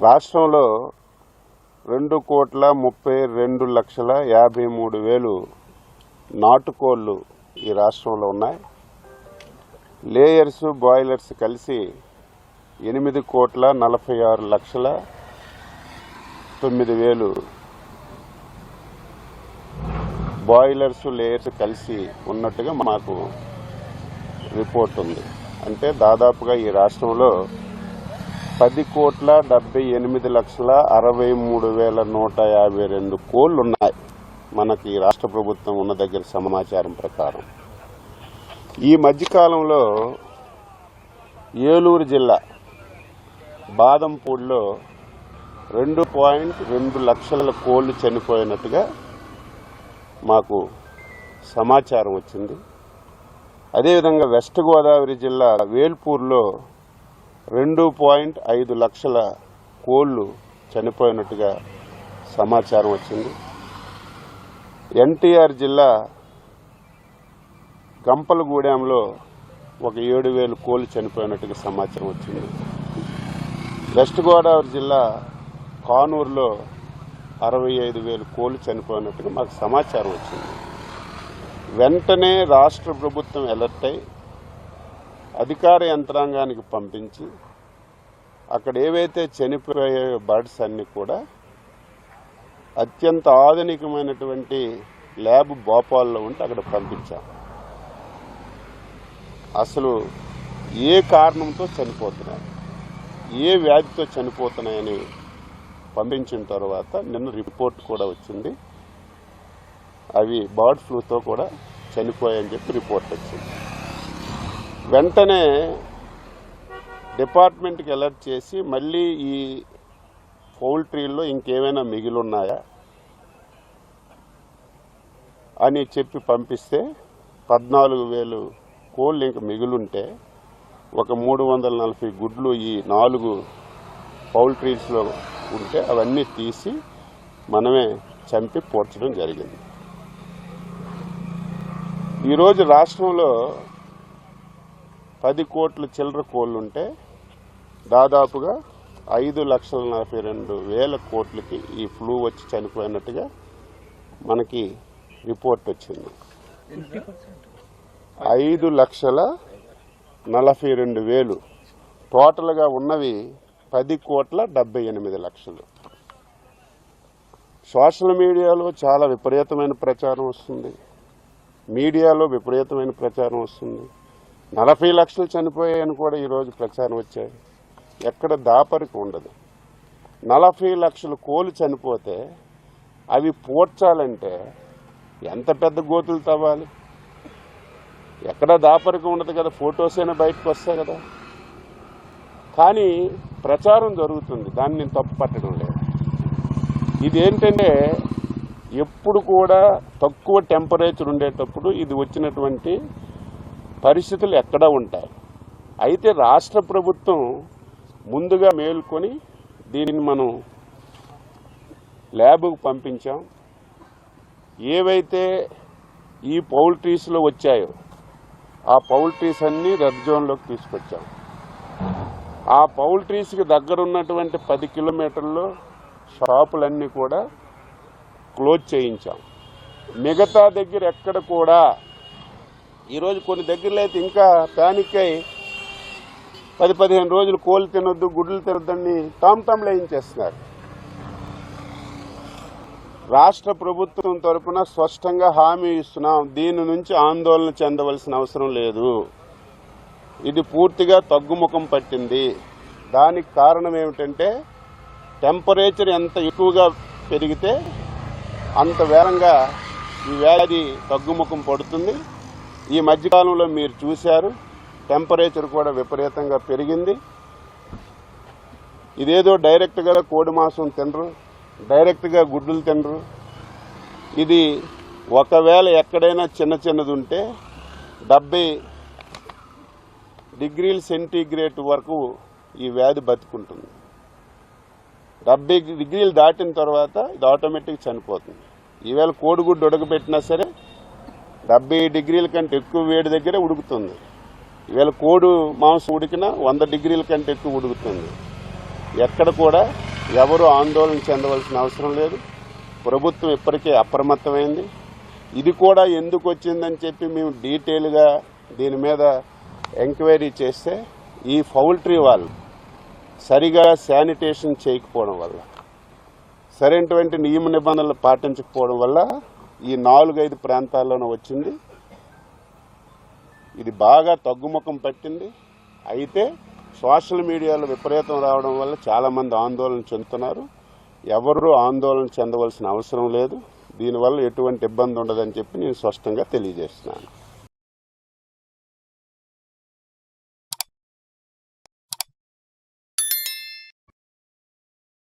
రాష్ట్రంలో 2,32,53,000 నాటుకోళ్లు ఈ రాష్ట్రంలో ఉన్నాయి. లేయర్స్ బాయిలర్స్ కలిసి 8,46,09,000 బాయిలర్స్ లేయర్స్ కలిసి ఉన్నట్టుగా మాకు రిపోర్ట్ ఉంది. అంటే దాదాపుగా ఈ రాష్ట్రంలో 10,78,63,152 కోళ్లు ఉన్నాయి. మనకి రాష్ట్ర ప్రభుత్వం ఉన్న దగ్గర సమాచారం ప్రకారం ఈ మధ్యకాలంలో ఏలూరు జిల్లా బాదంపూడిలో 2.2 లక్షల కోళ్లు చనిపోయినట్టుగా మాకు సమాచారం వచ్చింది. అదేవిధంగా వెస్ట్ గోదావరి జిల్లా వేల్పూర్లో 2.5 లక్షల కోళ్లు చనిపోయినట్టుగా సమాచారం వచ్చింది. ఎన్టీఆర్ జిల్లా గంపలగూడెంలో ఒక 7,000 కోళ్లు చనిపోయినట్టుగా సమాచారం వచ్చింది. వెస్ట్ గోదావరి జిల్లా కానూరులో 65,000 కోళ్లు చనిపోయినట్టుగా మాకు సమాచారం వచ్చింది. వెంటనే రాష్ట్ర ప్రభుత్వం అలర్ట్ అయి అధికార యంత్రాంగానికి పంపించి అక్కడ ఏవైతే చనిపోయే బర్డ్స్ అన్ని కూడా అత్యంత ఆధునికమైనటువంటి ల్యాబ్ భోపాల్లో ఉంటే అక్కడ పంపించాం. అసలు ఏ కారణంతో చనిపోతున్నాయి, ఏ వ్యాధితో చనిపోతున్నాయని పంపించిన తర్వాత నిన్న రిపోర్ట్ కూడా వచ్చింది. అవి బర్డ్ ఫ్లూతో కూడా చనిపోయాయని చెప్పి రిపోర్ట్ వచ్చింది. వెంటనే డిపార్ట్మెంట్కి అలర్ట్ చేసి మళ్ళీ ఈ పౌల్ట్రీల్లో ఇంకేమైనా మిగిలిన్నాయా అని చెప్పి పంపిస్తే 14,000 కోళ్ళు ఇంక మిగిలింటే ఒక 340 గుడ్లు ఈ 4 పౌల్ట్రీస్లో ఉంటే అవన్నీ తీసి మనమే చంపి పోర్చడం జరిగింది. ఈరోజు రాష్ట్రంలో 10 కోట్ల చిల్లర కోళ్ళుంటే దాదాపుగా 5,42,000 కోట్లకి ఈ ఫ్లూ వచ్చి చనిపోయినట్టుగా మనకి రిపోర్ట్ వచ్చింది. 5,42,000 టోటల్గా ఉన్నవి 10,78,00,000. సోషల్ మీడియాలో చాలా విపరీతమైన ప్రచారం వస్తుంది, మీడియాలో విపరీతమైన ప్రచారం వస్తుంది. 40 లక్షలు చనిపోయాయని కూడా ఈరోజు ప్రచారం వచ్చాయి. ఎక్కడ దాపరికి ఉండదు. 40 లక్షల కోళ్ళు చనిపోతే అవి పోడ్చాలంటే ఎంత పెద్ద గోతులు తవ్వాలి? ఎక్కడ దాపరికి ఉండదు కదా, ఫొటోస్ అయినా బయటకు వస్తాయి కదా. కానీ ప్రచారం జరుగుతుంది, దాన్ని నేను తప్పు పట్టడం లేదు. ఇదేంటంటే ఎప్పుడు కూడా తక్కువ టెంపరేచర్ ఉండేటప్పుడు ఇది వచ్చినటువంటి పరిస్థితులు ఎక్కడ ఉంటాయి. అయితే రాష్ట్ర ప్రభుత్వం ముందుగా మేల్కొని దీనిని మనం ల్యాబ్కు పంపించాం. ఏవైతే ఈ పౌల్ట్రీస్లో వచ్చాయో ఆ పౌల్ట్రీస్ అన్నీ రెడ్ జోన్లోకి తీసుకొచ్చాం. ఆ పౌల్ట్రీస్కి దగ్గర ఉన్నటువంటి 10 కిలోమీటర్లో షాపులన్నీ కూడా క్లోజ్ చేయించాం. మిగతా దగ్గర ఎక్కడ కూడా ఈరోజు కొన్ని దగ్గరలో అయితే ఇంకా ప్యానిక్ అయి 10-15 రోజులు కోళ్ళు తినొద్దు, గుడ్లు తినొద్దని టామ్టామ్లు వేయించేస్తున్నారు. రాష్ట్ర ప్రభుత్వం తరఫున స్పష్టంగా హామీ ఇస్తున్నాం, దీని నుంచి ఆందోళన చెందవలసిన అవసరం లేదు. ఇది పూర్తిగా తగ్గుముఖం పట్టింది. దానికి కారణం ఏమిటంటే టెంపరేచర్ ఎంత ఎక్కువగా పెరిగితే అంత వేగంగా ఈ వ్యాధి తగ్గుముఖం పడుతుంది. ఈ మధ్యకాలంలో మీరు చూశారు, టెంపరేచర్ కూడా విపరీతంగా పెరిగింది. ఇదేదో డైరెక్ట్గా కోడి మాంసం తినరు, డైరెక్ట్గా గుడ్లు తినరు. ఇది ఒకవేళ ఎక్కడైనా చిన్నది ఉంటే 70 డిగ్రీల సెంటీగ్రేడ్ వరకు ఈ వ్యాధి బతుకుంటుంది. 70 డిగ్రీలు దాటిన తర్వాత ఇది ఆటోమేటిక్గా చనిపోతుంది. ఈవేళ కోడిగుడ్డు ఉడకబెట్టినా సరే 70 డిగ్రీల కంటే ఎక్కువ వేడి దగ్గరే ఉడుకుతుంది. ఈవేళ కోడి మాంసం ఉడికినా 100 డిగ్రీల కంటే ఎక్కువ ఉడుకుతుంది. ఎక్కడ కూడా ఎవరు ఆందోళన చెందవలసిన అవసరం లేదు. ప్రభుత్వం ఇప్పటికే అప్రమత్తమైంది. ఇది కూడా ఎందుకు వచ్చిందని చెప్పి మేము డీటెయిల్గా దీని మీద ఎంక్వైరీ చేస్తే ఈ పౌల్ట్రీ వాళ్ళు సరిగా శానిటేషన్ చేయకపోవడం వల్ల, సరైనటువంటి నియమ నిబంధనలు పాటించకపోవడం వల్ల ఈ 4-5 ప్రాంతాల్లోనే వచ్చింది. ఇది బాగా తగ్గుముఖం పట్టింది. అయితే సోషల్ మీడియాలో విపరీతం రావడం వల్ల చాలామంది ఆందోళన చెందుతున్నారు. ఎవరూ ఆందోళన చెందవలసిన అవసరం లేదు. దీనివల్ల ఎటువంటి ఇబ్బంది ఉండదని చెప్పి నేను స్పష్టంగా తెలియజేస్తున్నాను.